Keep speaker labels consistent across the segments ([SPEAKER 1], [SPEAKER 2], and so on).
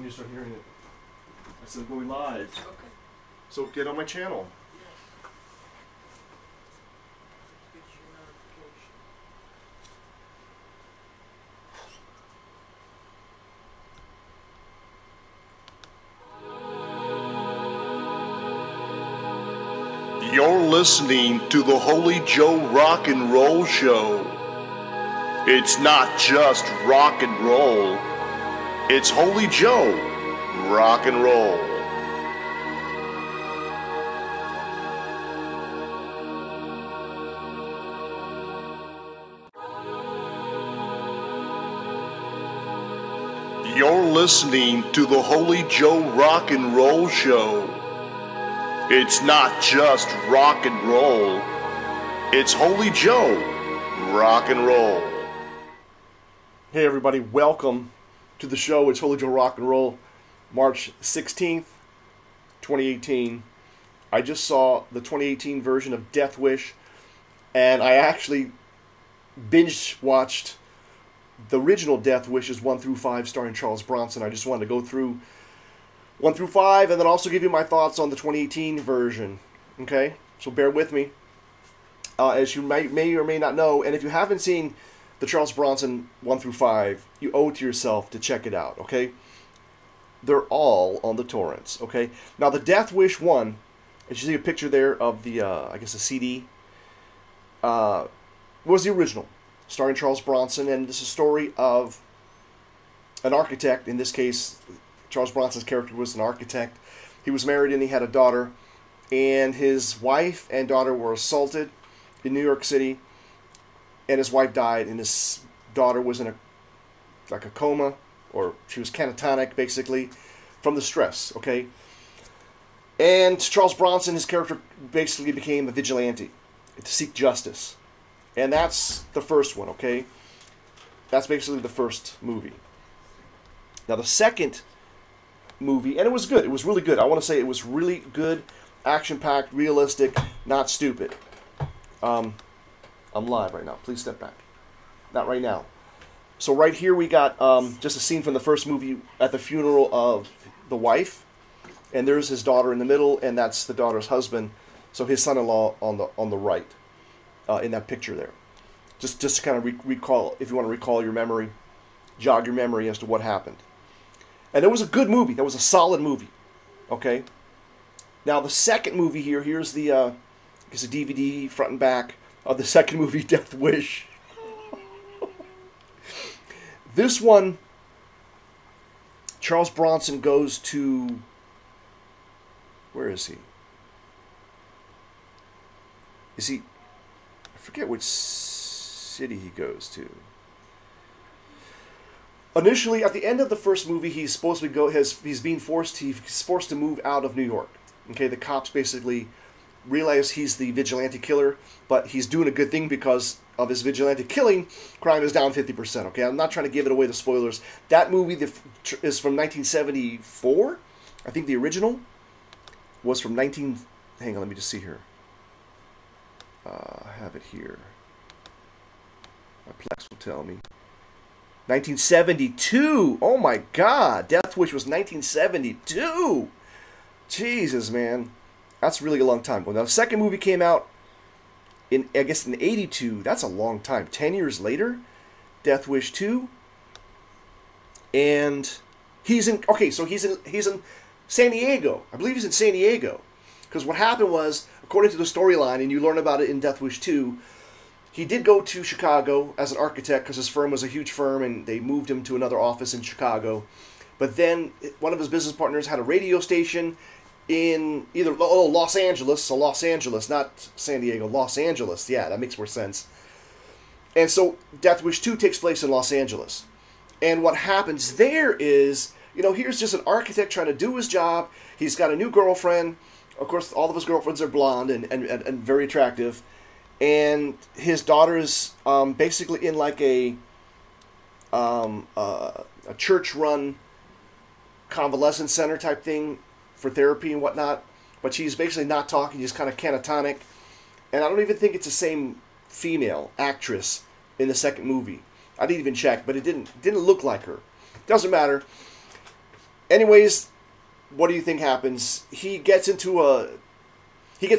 [SPEAKER 1] you start hearing it. I said going live.
[SPEAKER 2] Okay.
[SPEAKER 1] So get on my channel.
[SPEAKER 2] Get your notification.
[SPEAKER 3] You're listening to the Holy Joe Rock and Roll Show. It's not just rock and roll. It's Holy Joe Rock and Roll. You're listening to the Holy Joe Rock and Roll Show. It's not just rock and roll. It's Holy Joe Rock and Roll.
[SPEAKER 1] Hey everybody, welcome to the show. It's Holy Joe Rock and Roll, March 16th, 2018. I just saw the 2018 version of Death Wish, and I actually binge watched the original Death Wishes 1 through 5 starring Charles Bronson. I just wanted to go through 1 through 5 and then also give you my thoughts on the 2018 version. Okay? So bear with me. As you may or may not know, and if you haven't seen the Charles Bronson 1 through 5, you owe it to yourself to check it out, okay? They're all on the torrents, okay? Now, the Death Wish 1, as you see a picture there of the, I guess, the CD, was the original, starring Charles Bronson, and this is a story of an architect. In this case, Charles Bronson's character was an architect. He was married and he had a daughter, and his wife and daughter were assaulted in New York City, and his wife died, and his daughter was in a coma, or she was catatonic, basically, from the stress, okay? And Charles Bronson, his character, basically became a vigilante to seek justice. And that's the first one, okay? That's basically the first movie. Now, the second movie, and it was good. It was really good. I want to say it was really good, action-packed, realistic, not stupid. I'm live right now. Please step back. Not right now. So right here we got just a scene from the first movie at the funeral of the wife, and there's his daughter in the middle, and that's the daughter's husband. So his son-in-law on the right, in that picture there. Just to kind of recall, if you want to recall your memory, jog your memory as to what happened. And it was a good movie. That was a solid movie. Okay. Now the second movie here. Here's the I guess a DVD front and back of the second movie, Death Wish. This one, Charles Bronson goes to, where is he? I forget which city he goes to. Initially, at the end of the first movie, he's supposed to he's forced to move out of New York. Okay, the cops basically realize he's the vigilante killer, but he's doing a good thing because of his vigilante killing. Crime is down 50%. Okay, I'm not trying to give it away, the spoilers. That movie is from 1974. I think the original was from hang on, let me just see here. I have it here. My Plex will tell me. 1972. Oh my God, Death Wish was 1972. Jesus, man. That's really a long time ago. Now, the second movie came out in 82. That's a long time. 10 years later, Death Wish 2. And he's in San Diego. I believe he's in San Diego. Because what happened was, according to the storyline, and you learn about it in Death Wish 2, he did go to Chicago as an architect because his firm was a huge firm and they moved him to another office in Chicago. But then one of his business partners had a radio station in either Los Angeles, not San Diego, Los Angeles. Yeah, that makes more sense. And so Death Wish 2 takes place in Los Angeles. And what happens there is, here's just an architect trying to do his job. He's got a new girlfriend. Of course, all of his girlfriends are blonde and very attractive. And his daughter's basically in like a church-run convalescent center type thing for therapy and whatnot, but she's basically not talking, just kind of catatonic. And I don't even think it's the same female actress in the second movie. I didn't even check, but it didn't look like her. Doesn't matter. Anyways, what do you think happens? He gets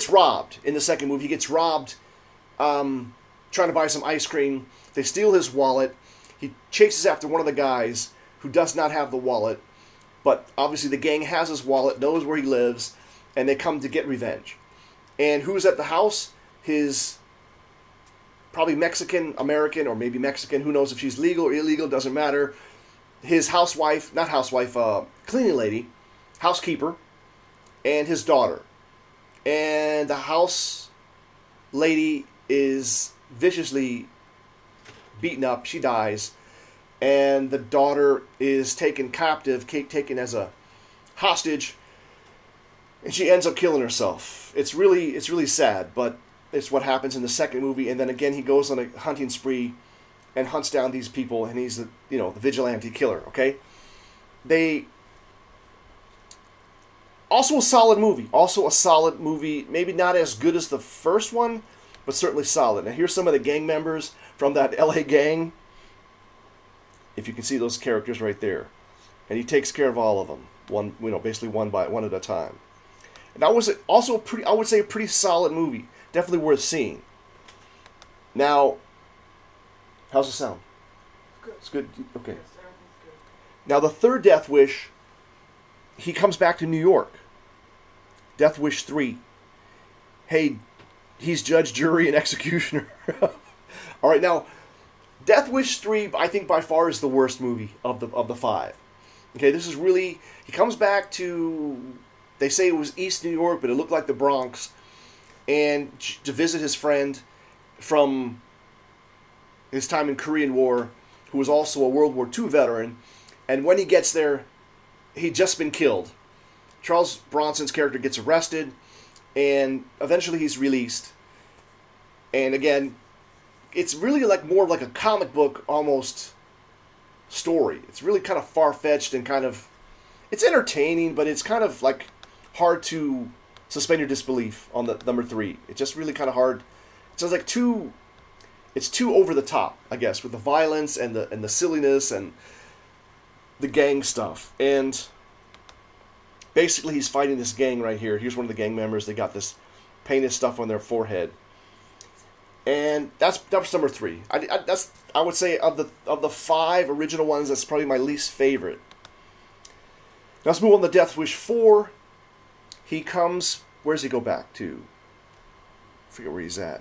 [SPEAKER 1] robbed in the second movie. He gets robbed trying to buy some ice cream. They steal his wallet. He chases after one of the guys who does not have the wallet. But obviously the gang has his wallet, knows where he lives, and they come to get revenge. And who's at the house? His probably Mexican, American, or maybe Mexican. Who knows if she's legal or illegal, doesn't matter. His cleaning lady, housekeeper, and his daughter. And the house lady is viciously beaten up. She dies. And the daughter is taken captive, taken as a hostage. And she ends up killing herself. It's really sad, but it's what happens in the second movie. And then again, he goes on a hunting spree and hunts down these people, and he's the vigilante killer. Okay, also a solid movie. Maybe not as good as the first one, but certainly solid. Now here's some of the gang members from that LA gang. If you can see those characters right there, and he takes care of all of them, basically one at a time. And that was also a pretty solid movie. Definitely worth seeing. Now, how's it sound?
[SPEAKER 2] Good.
[SPEAKER 1] It's good. Okay.
[SPEAKER 2] Yes, everything's good.
[SPEAKER 1] Now the third Death Wish, he comes back to New York. Death Wish 3. Hey, he's judge, jury, and executioner. All right, now Death Wish 3, I think by far is the worst movie of the five. Okay, this is really, he comes back to, they say it was East New York, but it looked like the Bronx, and to visit his friend from his time in Korean War, who was also a World War II veteran. And when he gets there, he'd just been killed. Charles Bronson's character gets arrested, and eventually he's released. And again, it's really more like a comic book almost story. It's really kind of far-fetched and kind of, it's entertaining, but it's kind of like hard to suspend your disbelief on the number 3. It's just really kind of hard. It sounds like it's too over the top, I guess, with the violence and the silliness and the gang stuff. And basically he's fighting this gang right here. Here's one of the gang members. They got this painted stuff on their forehead. And that's number 3. I would say of the 5 original ones, that's probably my least favorite. Now let's move on to Death Wish 4. He comes, where does he go back to? I forget where he's at.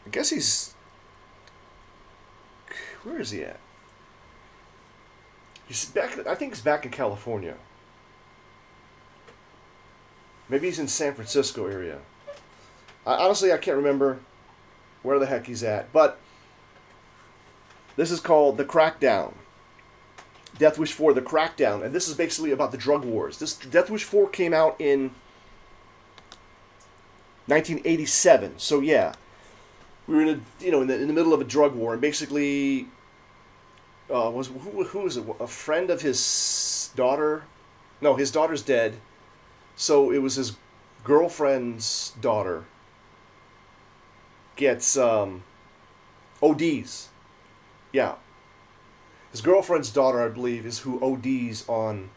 [SPEAKER 1] I guess he's, where is he at? He's back, I think he's back in California. Maybe he's in San Francisco area. Honestly, I can't remember where the heck he's at. But this is called The Crackdown. Death Wish 4, The Crackdown. And this is basically about the drug wars. This Death Wish 4 came out in 1987. So yeah, we were in the middle of a drug war, and basically who was it? A friend of his daughter? No, his daughter's dead. So it was his girlfriend's daughter gets ODs. Yeah. His girlfriend's daughter, I believe, is who ODs on,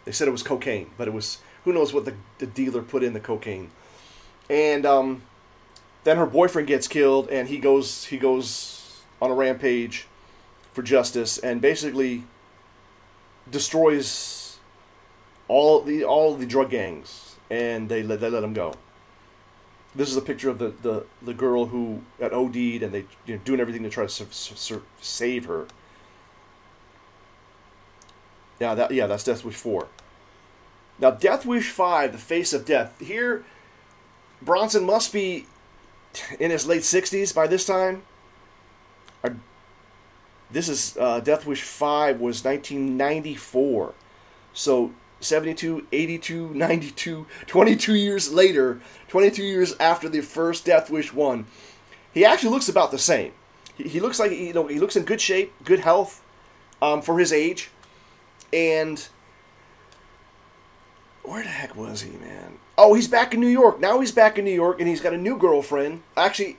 [SPEAKER 1] they said it was cocaine, but it was, who knows what the dealer put in the cocaine. And then her boyfriend gets killed, and he goes on a rampage for justice and basically destroys all the drug gangs, and they let him go. This is a picture of the girl who got OD'd, and they doing everything to try to save her. That's Death Wish 4. Now Death Wish 5, The Face of Death. Here, Bronson must be in his late 60s by this time. This is Death Wish 5 was 1994, so 72, 82, 92, 22 years later, 22 years after the first Death Wish 1, he actually looks about the same. He looks like, he looks in good shape, good health, for his age. And where the heck was he, man? Oh, he's back in New York. Now he's back in New York, and he's got a new girlfriend. Actually,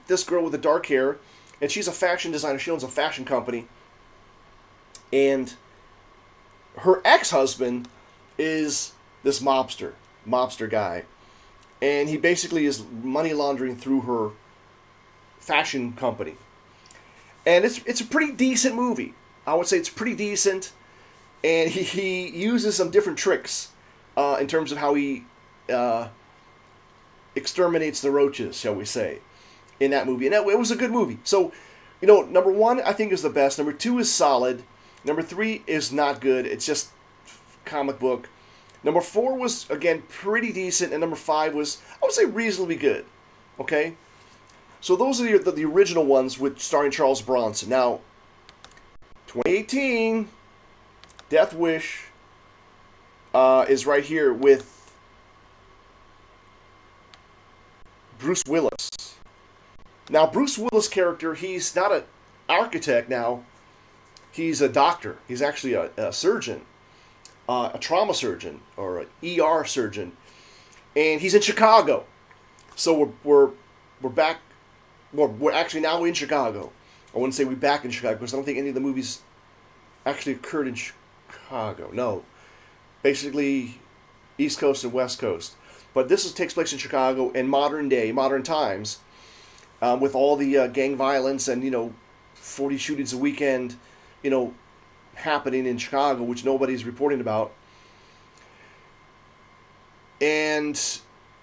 [SPEAKER 1] this girl with the dark hair, and she's a fashion designer. She owns a fashion company, and her ex-husband is this mobster guy, and he basically is money laundering through her fashion company. And it's a pretty decent movie. I would say it's pretty decent, and he uses some different tricks in terms of how he exterminates the roaches, shall we say, in that movie. And it was a good movie. So, you know, number 1 I think is the best. Number 2 is solid. Number 3 is not good. It's just comic book. Number 4 was, again, pretty decent. And number 5 was, I would say, reasonably good. Okay? So those are the original ones with starring Charles Bronson. Now, 2018, Death Wish is right here with Bruce Willis. Now, Bruce Willis' character, he's not an architect now. He's a doctor. He's actually a surgeon, a trauma surgeon, or an ER surgeon. And he's in Chicago. So we're back. Well, we're actually now in Chicago. I wouldn't say we're back in Chicago because I don't think any of the movies actually occurred in Chicago. No. Basically, East Coast and West Coast. But this takes place in Chicago in modern times, with all the gang violence and, 40 shootings a weekend, happening in Chicago, which nobody's reporting about. And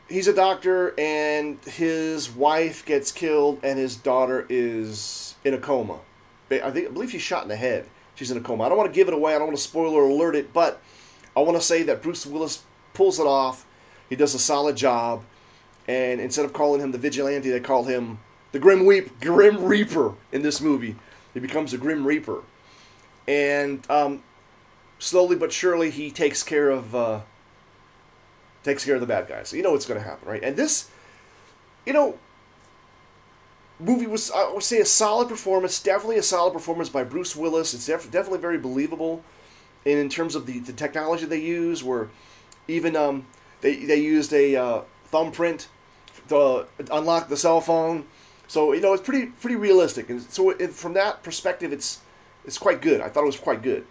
[SPEAKER 1] he's a doctor, and his wife gets killed, and his daughter is in a coma. I believe she's shot in the head. She's in a coma. I don't want to give it away. I don't want to spoiler alert it, but I want to say that Bruce Willis pulls it off. He does a solid job, and instead of calling him the vigilante, they call him the Grim Reaper in this movie. He becomes the Grim Reaper, and slowly but surely he takes care of the bad guys. So you know what's going to happen, right? And this, movie was, I would say, a solid performance. Definitely a solid performance by Bruce Willis. It's definitely very believable, and in terms of the technology they use, where even they used a thumbprint to unlock the cell phone. So it's pretty realistic, and so from that perspective, it's quite good. I thought it was quite good.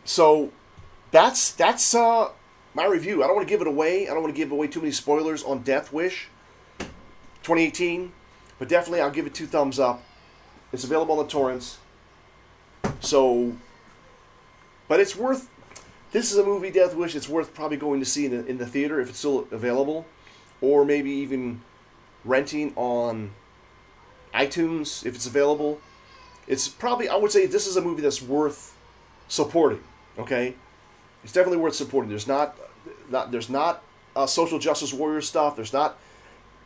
[SPEAKER 1] So that's my review. I don't want to give it away. I don't want to give away too many spoilers on Death Wish 2018, but definitely I'll give it 2 thumbs up. It's available on the torrents. So, but it's worth. This is a movie, Death Wish. It's worth probably going to see in the theater if it's still available, or maybe even renting on iTunes if it's available. It's probably, I would say, this is a movie that's worth supporting. Okay, it's definitely worth supporting. There's not social justice warrior stuff. There's not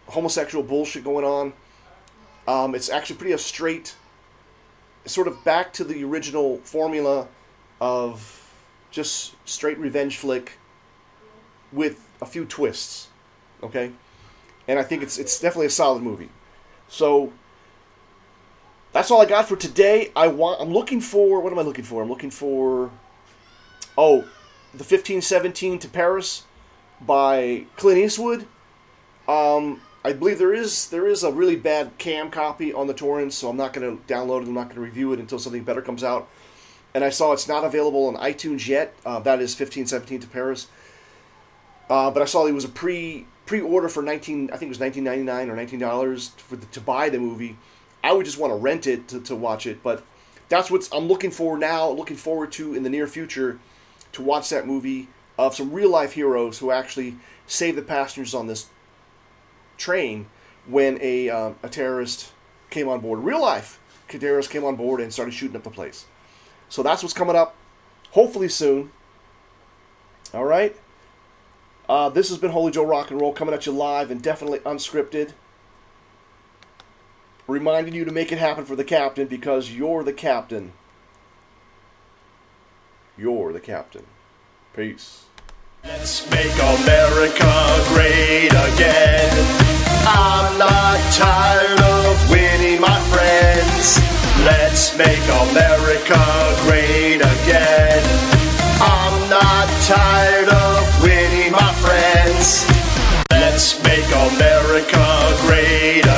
[SPEAKER 1] homosexual bullshit going on. It's actually pretty a straight, sort of back to the original formula of just straight revenge flick with a few twists. Okay, and I think it's definitely a solid movie. So that's all I got for today. I'm looking for, what am I looking for? I'm looking for, the 1517 to Paris by Clint Eastwood. I believe there is a really bad cam copy on the torrents, so I'm not going to download it. I'm not going to review it until something better comes out. And I saw it's not available on iTunes yet. That is 1517 to Paris. But I saw it was a pre-order for I think it was $19.99 or $19 to buy the movie. I would just want to rent it to watch it. But that's what I'm looking for now. Looking forward to in the near future to watch that movie of some real life heroes who actually saved the passengers on this train when a terrorist came on board. Real life terrorist came on board and started shooting up the place. So that's what's coming up, hopefully soon. All right. This has been Holy Joe Rock and Roll coming at you live and definitely unscripted. Reminding you to make it happen for the captain because you're the captain. You're the captain. Peace.
[SPEAKER 3] Let's make America great again. I'm not tired of winning, my friends. Let's make America great again. I'm not tired of winning, my friends. Let's Let's make America great